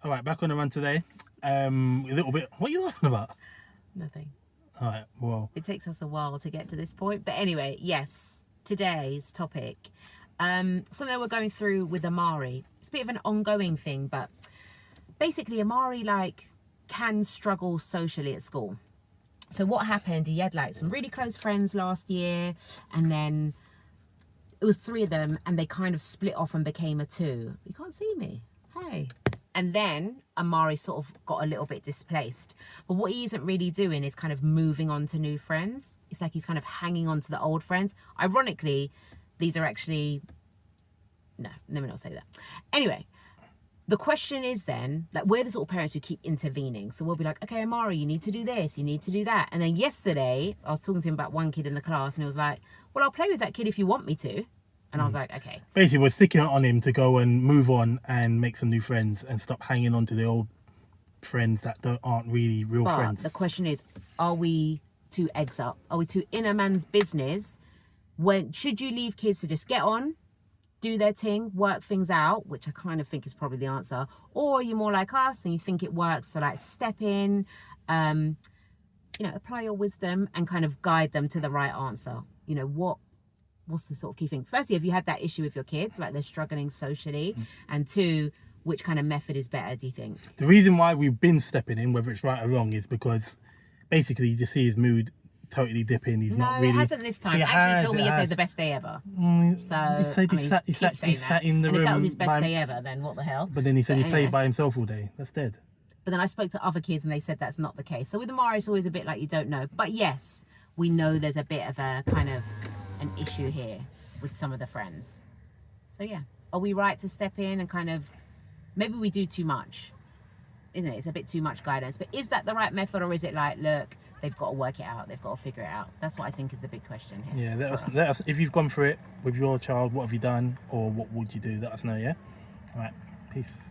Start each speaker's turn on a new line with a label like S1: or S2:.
S1: All right, back on the run today. A little bit. What are you laughing about?
S2: Nothing.
S1: All right, well.
S2: It takes us a while to get to this point. But anyway, yes, today's topic. Something we're going through with Amari. It's a bit of an ongoing thing, but basically Amari can struggle socially at school. So what happened, he had some really close friends last year, and then it was 3 of them, and they kind of split off and became a 2. You can't see me. Hey. And then Amari sort of got a little bit displaced. But what he isn't really doing is kind of moving on to new friends. It's like he's kind of hanging on to the old friends. Ironically, these are actually... No, let me not say that. Anyway, the question is then, we're the sort of parents who keep intervening. So we'll be like, okay, Amari, you need to do this, you need to do that. And then yesterday, I was talking to him about one kid in the class, and he was like, well, I'll play with that kid if you want me to. And I was like, okay.
S1: Basically, we're sticking it on him to go and move on and make some new friends and stop hanging on to the old friends that aren't really real friends.
S2: The question is, are we too eggs up? Are we too in a man's business? Should you leave kids to just get on, do their thing, work things out, which I kind of think is probably the answer, or are you more like us and you think it works, so step in, apply your wisdom and kind of guide them to the right answer. What's the sort of key thing? Firstly, have you had that issue with your kids, they're struggling socially? And 2, which kind of method is better, do you think?
S1: The reason why we've been stepping in, whether it's right or wrong, is because basically you just see his mood totally dipping. He's not really...
S2: No, it hasn't this time. Actually, he told me yesterday the best day ever. So,
S1: he said he sat in the room.
S2: And if that was his best day ever, then what the hell?
S1: But then he said he played by himself all day. That's dead.
S2: But then I spoke to other kids and they said that's not the case. So with Amari, it's always a bit you don't know. But yes, we know there's a bit of a kind of an issue here with some of the friends. So yeah, are we right to step in and kind of, maybe we do too much, isn't it? It's a bit too much guidance. But is that the right method, or is it look, they've got to work it out, they've got to figure it out? That's what I think is the big question here.
S1: Yeah, let us, if you've gone through it with your child, what have you done, or what would you do? Let us know, yeah? All right, peace.